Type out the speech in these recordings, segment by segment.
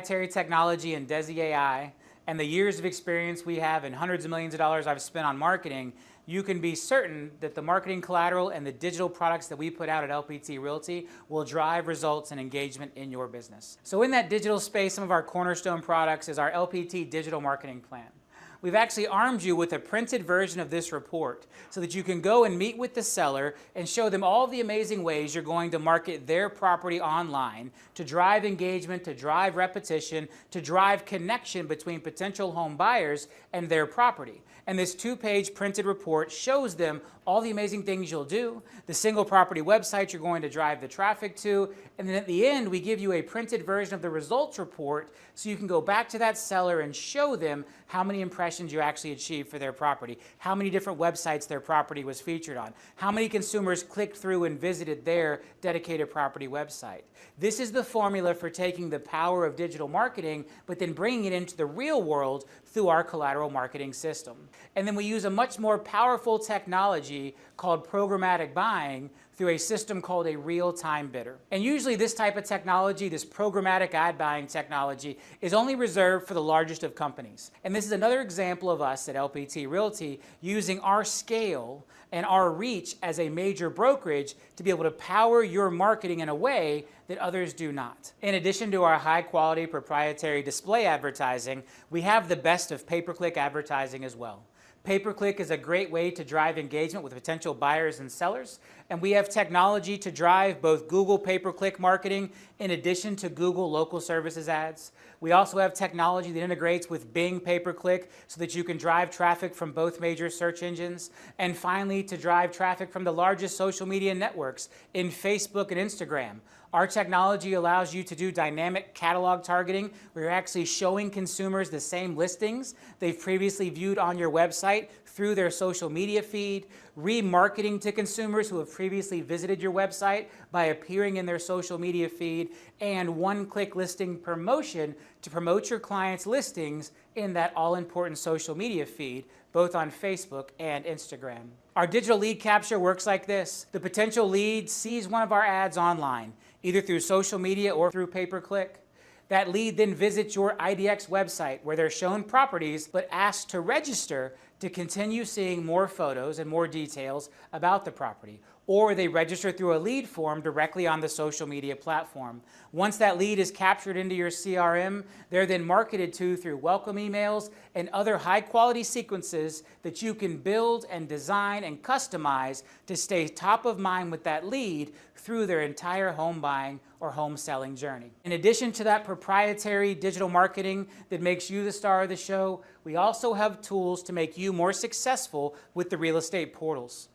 proprietary technology in Desi AI and the years of experience we have and hundreds of millions of dollars I've spent on marketing, you can be certain that the marketing collateral and the digital products that we put out at LPT Realty will drive results and engagement in your business. So in that digital space, some of our cornerstone products is our LPT Digital Marketing Plan. We've actually armed you with a printed version of this report so that you can go and meet with the seller and show them all the amazing ways you're going to market their property online to drive engagement, to drive repetition, to drive connection between potential home buyers and their property. And this 2-page printed report shows them all the amazing things you'll do, the single property website you're going to drive the traffic to, and then at the end we give you a printed version of the results report so you can go back to that seller and show them how many impressions you actually achieved for their property, how many different websites their property was featured on, how many consumers clicked through and visited their dedicated property website. This is the formula for taking the power of digital marketing, but then bringing it into the real world through our collateral marketing system. And then we use a much more powerful technology called programmatic buying through a system called a real-time bidder. And usually this type of technology, this programmatic ad buying technology, is only reserved for the largest of companies. And this is another example of us at LPT Realty using our scale and our reach as a major brokerage to be able to power your marketing in a way that others do not. In addition to our high-quality proprietary display advertising, we have the best of pay-per-click advertising as well. Pay-per-click is a great way to drive engagement with potential buyers and sellers, and we have technology to drive both Google pay-per-click marketing in addition to Google local services ads. We also have technology that integrates with Bing pay-per-click so that you can drive traffic from both major search engines, and finally to drive traffic from the largest social media networks in Facebook and Instagram. Our technology allows you to do dynamic catalog targeting where you're actually showing consumers the same listings they've previously viewed on your website through their social media feed, remarketing to consumers who have previously visited your website by appearing in their social media feed, and one-click listing promotion to promote your clients' listings in that all-important social media feed, both on Facebook and Instagram. Our digital lead capture works like this. The potential lead sees one of our ads online, either through social media or through pay-per-click. That lead then visits your IDX website where they're shown properties but asked to register to continue seeing more photos and more details about the property. Or they register through a lead form directly on the social media platform. Once that lead is captured into your CRM, they're then marketed to through welcome emails and other high-quality sequences that you can build and design and customize to stay top of mind with that lead through their entire home buying or home selling journey. In addition to that proprietary digital marketing that makes you the star of the show, we also have tools to make you more successful with the real estate portals.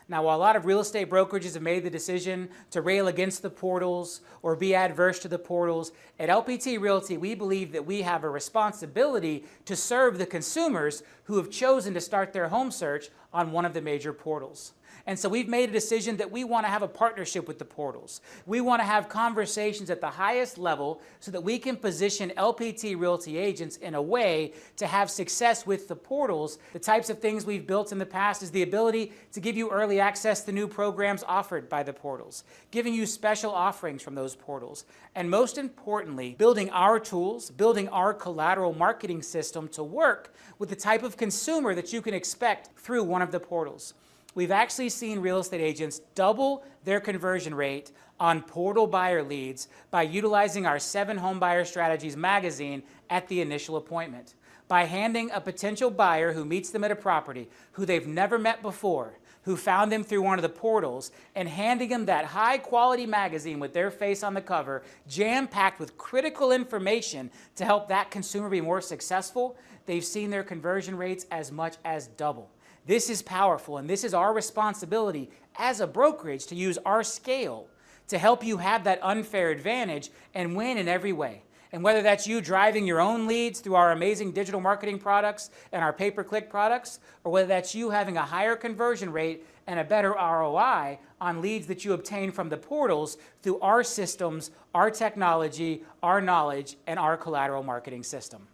Now, while a lot of real estate brokerages have made the decision to rail against the portals or be adverse to the portals, at LPT Realty, we believe that we have a responsibility to serve the consumers who have chosen to start their home search on one of the major portals. And so we've made a decision that we want to have a partnership with the portals. We want to have conversations at the highest level so that we can position LPT Realty agents in a way to have success with the portals. The types of things we've built in the past is the ability to give you early access to new programs offered by the portals, giving you special offerings from those portals, and most importantly, building our tools, building our collateral marketing system to work with the type of consumer that you can expect through one of the portals. We've actually seen real estate agents double their conversion rate on portal buyer leads by utilizing our 7 Home Buyer Strategies magazine at the initial appointment. By handing a potential buyer who meets them at a property, who they've never met before, who found them through one of the portals, and handing them that high-quality magazine with their face on the cover, jam-packed with critical information to help that consumer be more successful, they've seen their conversion rates as much as double. This is powerful, and this is our responsibility as a brokerage to use our scale to help you have that unfair advantage and win in every way. And whether that's you driving your own leads through our amazing digital marketing products and our pay-per-click products, or whether that's you having a higher conversion rate and a better ROI on leads that you obtain from the portals through our systems, our technology, our knowledge, and our collateral marketing system.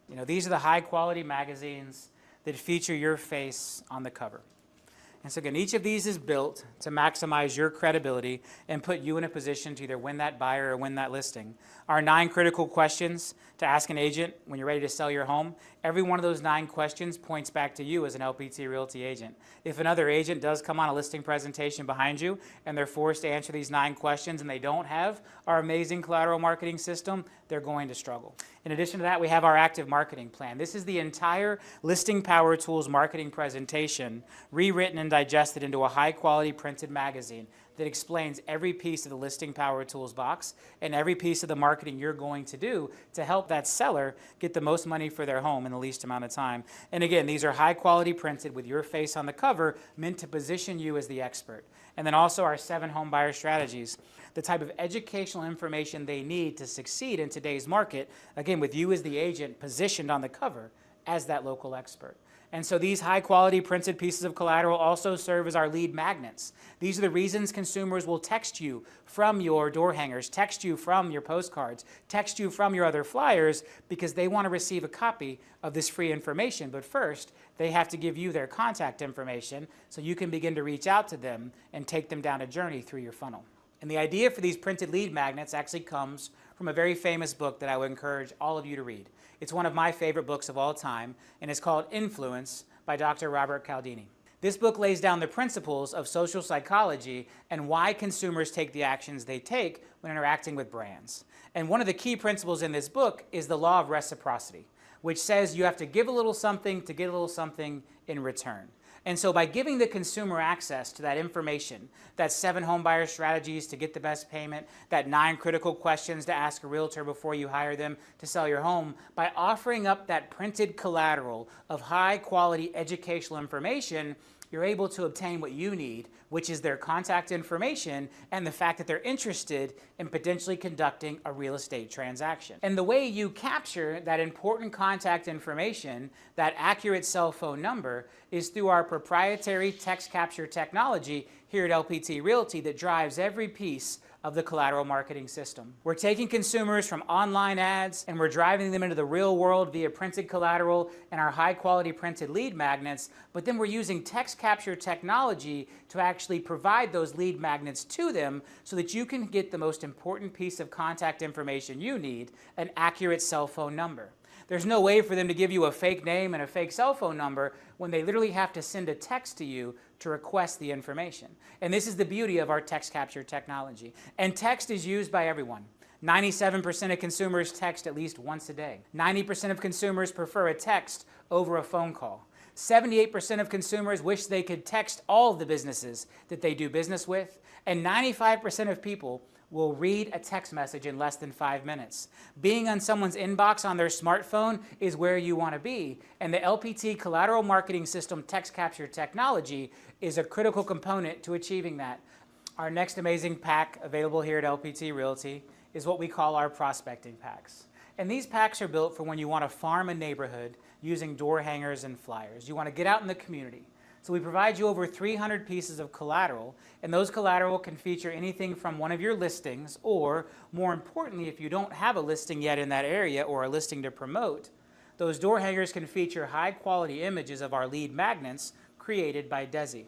You know, these are the high-quality magazines that feature your face on the cover. And so again, each of these is built to maximize your credibility and put you in a position to either win that buyer or win that listing. Our 9 critical questions to ask an agent when you're ready to sell your home, every one of those 9 questions points back to you as an LPT Realty agent. If another agent does come on a listing presentation behind you and they're forced to answer these 9 questions and they don't have our amazing collateral marketing system, they're going to struggle. In addition to that, we have our active marketing plan. This is the entire Listing Power Tools marketing presentation rewritten and digested into a high-quality printed magazine that explains every piece of the Listing Power Tools box and every piece of the marketing you're going to do to help that seller get the most money for their home in the least amount of time. And again, these are high-quality printed with your face on the cover, meant to position you as the expert. And then also our 7 home buyer strategies, the type of educational information they need to succeed in today's market, again, with you as the agent positioned on the cover as that local expert. And so these high-quality printed pieces of collateral also serve as our lead magnets. These are the reasons consumers will text you from your door hangers, text you from your postcards, text you from your other flyers, because they want to receive a copy of this free information. But first, they have to give you their contact information so you can begin to reach out to them and take them down a journey through your funnel. And the idea for these printed lead magnets actually comes from a very famous book that I would encourage all of you to read. It's one of my favorite books of all time, and it's called Influence by Dr. Robert Cialdini. This book lays down the principles of social psychology and why consumers take the actions they take when interacting with brands. And one of the key principles in this book is the law of reciprocity, which says you have to give a little something to get a little something in return. And so by giving the consumer access to that information, that 7 home buyer strategies to get the best payment, that 9 critical questions to ask a realtor before you hire them to sell your home, by offering up that printed collateral of high quality educational information, you're able to obtain what you need, which is their contact information and the fact that they're interested in potentially conducting a real estate transaction. And the way you capture that important contact information, that accurate cell phone number, is through our proprietary text capture technology here at LPT Realty that drives every piece of the collateral marketing system. We're taking consumers from online ads and we're driving them into the real world via printed collateral and our high quality printed lead magnets, but then we're using text capture technology to actually provide those lead magnets to them so that you can get the most important piece of contact information you need, an accurate cell phone number. There's no way for them to give you a fake name and a fake cell phone number when they literally have to send a text to you to request the information. And this is the beauty of our text capture technology. And text is used by everyone. 97% of consumers text at least once a day. 90% of consumers prefer a text over a phone call. 78% of consumers wish they could text all of the businesses that they do business with. And 95% of people will read a text message in less than 5 minutes. Being on someone's inbox on their smartphone is where you want to be, and the LPT collateral marketing system text capture technology is a critical component to achieving that. Our next amazing pack available here at LPT Realty is what we call our prospecting packs. And these packs are built for when you want to farm a neighborhood using door hangers and flyers. You want to get out in the community. So we provide you over 300 pieces of collateral, and those collateral can feature anything from one of your listings, or more importantly, if you don't have a listing yet in that area or a listing to promote, those door hangers can feature high quality images of our lead magnets created by Desi.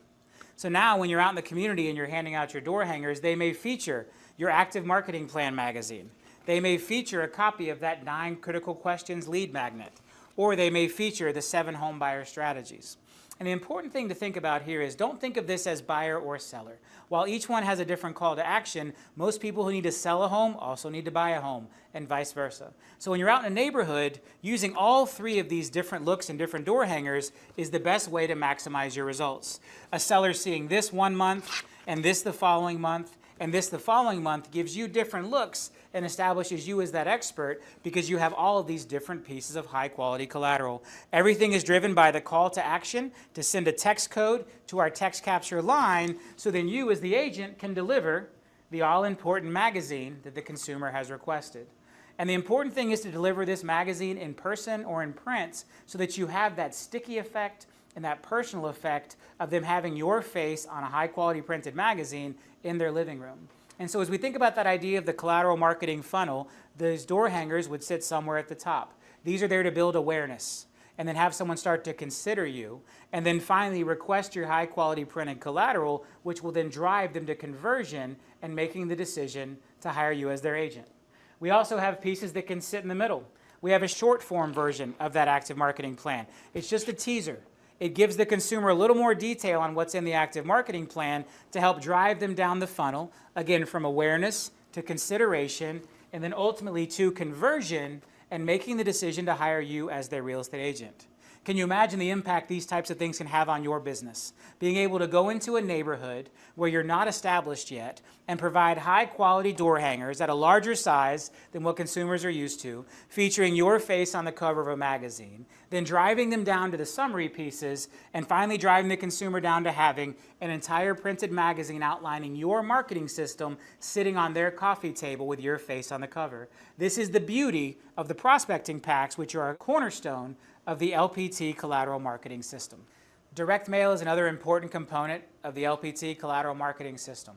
So now when you're out in the community and you're handing out your door hangers, they may feature your active marketing plan magazine. They may feature a copy of that 9 critical questions lead magnet, or they may feature the 7 home buyer strategies. And the important thing to think about here is don't think of this as buyer or seller. While each one has a different call to action, most people who need to sell a home also need to buy a home, and vice versa. So when you're out in a neighborhood, using all 3 of these different looks and different door hangers is the best way to maximize your results. A seller seeing this one month, and this the following month, and this the following month gives you different looks and establishes you as that expert because you have all of these different pieces of high quality collateral. Everything is driven by the call to action to send a text code to our text capture line, so then you as the agent can deliver the all-important magazine that the consumer has requested. And the important thing is to deliver this magazine in person or in print so that you have that sticky effect and that personal effect of them having your face on a high quality printed magazine in their living room. And so as we think about that idea of the collateral marketing funnel, those door hangers would sit somewhere at the top. These are there to build awareness. and then have someone start to consider you, and then finally request your high quality printed collateral, which will then drive them to conversion and making the decision to hire you as their agent. We also have pieces that can sit in the middle. We have a short form version of that active marketing plan. It's just a teaser. It gives the consumer a little more detail on what's in the active marketing plan to help drive them down the funnel, again, from awareness to consideration, and then ultimately to conversion and making the decision to hire you as their real estate agent. Can you imagine the impact these types of things can have on your business? Being able to go into a neighborhood where you're not established yet and provide high quality door hangers at a larger size than what consumers are used to, featuring your face on the cover of a magazine, then driving them down to the summary pieces, and finally driving the consumer down to having an entire printed magazine outlining your marketing system sitting on their coffee table with your face on the cover. This is the beauty of the prospecting packs, which are a cornerstone of the LPT collateral marketing system. Direct mail is another important component of the LPT collateral marketing system.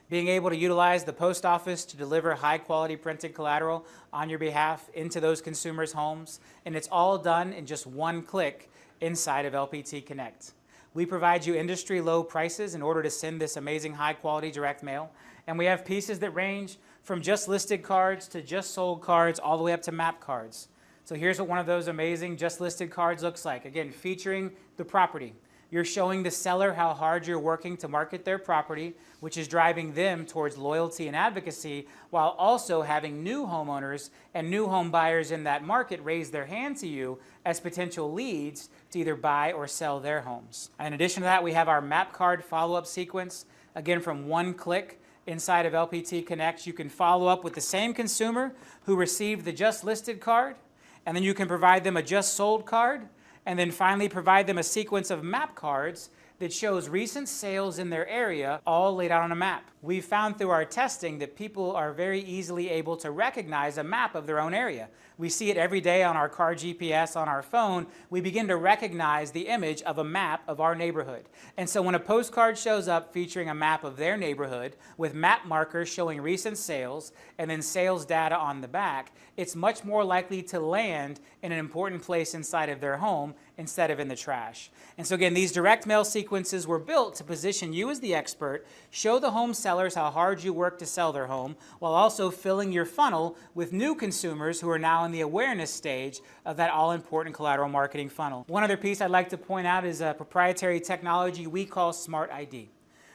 Being able to utilize the post office to deliver high quality printed collateral on your behalf into those consumers' homes, and it's all done in just one click inside of LPT Connect. We provide you industry low prices in order to send this amazing high quality direct mail, and we have pieces that range from just listed cards to just sold cards all the way up to map cards. So here's what one of those amazing just listed cards looks like. Again, featuring the property. You're showing the seller how hard you're working to market their property, which is driving them towards loyalty and advocacy, while also having new homeowners and new home buyers in that market raise their hand to you as potential leads to either buy or sell their homes. In addition to that, we have our map card follow-up sequence. Again, from one click inside of LPT Connect, you can follow up with the same consumer who received the just listed card, and then you can provide them a just sold card, and then finally provide them a sequence of map cards that shows recent sales in their area all laid out on a map. We've found through our testing that people are very easily able to recognize a map of their own area. We see it every day on our car GPS on our phone. We begin to recognize the image of a map of our neighborhood. And so when a postcard shows up featuring a map of their neighborhood with map markers showing recent sales and then sales data on the back, it's much more likely to land in an important place inside of their home instead of in the trash. And so again, these direct mail sequences were built to position you as the expert, show the home sellers how hard you work to sell their home, while also filling your funnel with new consumers who are now in the awareness stage of that all-important collateral marketing funnel. One other piece I'd like to point out is a proprietary technology we call Smart ID.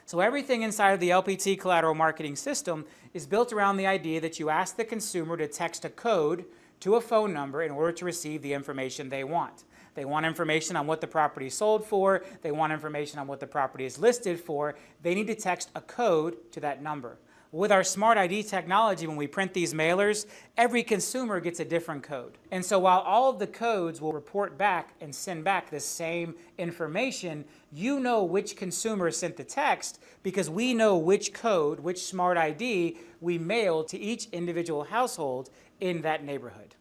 So everything inside of the LPT collateral marketing system is built around the idea that you ask the consumer to text a code to a phone number in order to receive the information they want. They want information on what the property is sold for. They want information on what the property is listed for. They need to text a code to that number. With our Smart ID technology, when we print these mailers, every consumer gets a different code. And so while all of the codes will report back and send back the same information, you know which consumer sent the text because we know which code, which Smart ID we mailed to each individual household in that neighborhood.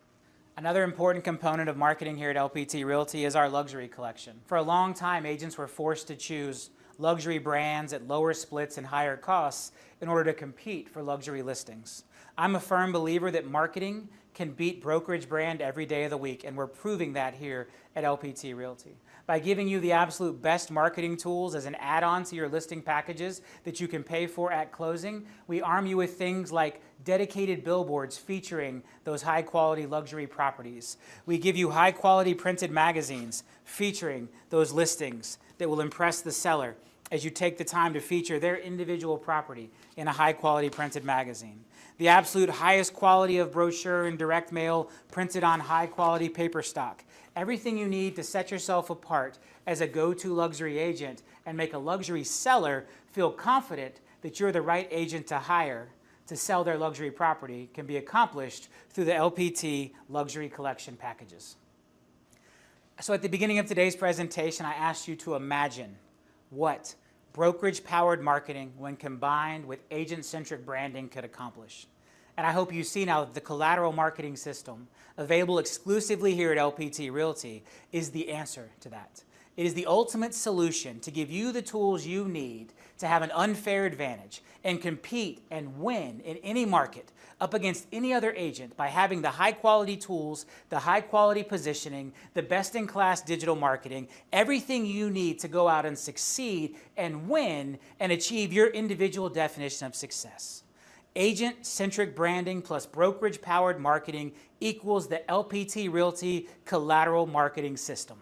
Another important component of marketing here at LPT Realty is our luxury collection. For a long time, agents were forced to choose luxury brands at lower splits and higher costs in order to compete for luxury listings. I'm a firm believer that marketing can beat brokerage brand every day of the week, and we're proving that here at LPT Realty. By giving you the absolute best marketing tools as an add-on to your listing packages that you can pay for at closing, we arm you with things like dedicated billboards featuring those high-quality luxury properties. We give you high-quality printed magazines featuring those listings that will impress the seller as you take the time to feature their individual property in a high-quality printed magazine. The absolute highest quality of brochure and direct mail printed on high-quality paper stock. Everything you need to set yourself apart as a go-to luxury agent and make a luxury seller feel confident that you're the right agent to hire to sell their luxury property can be accomplished through the LPT luxury collection packages. So at the beginning of today's presentation, I asked you to imagine what brokerage-powered marketing, when combined with agent-centric branding, could accomplish. And I hope you see now that the collateral marketing system, available exclusively here at LPT Realty, is the answer to that. It is the ultimate solution to give you the tools you need to have an unfair advantage and compete and win in any market up against any other agent by having the high quality tools, the high quality positioning, the best in class digital marketing, everything you need to go out and succeed and win and achieve your individual definition of success. Agent-centric branding plus brokerage-powered marketing equals the LPT Realty collateral marketing system.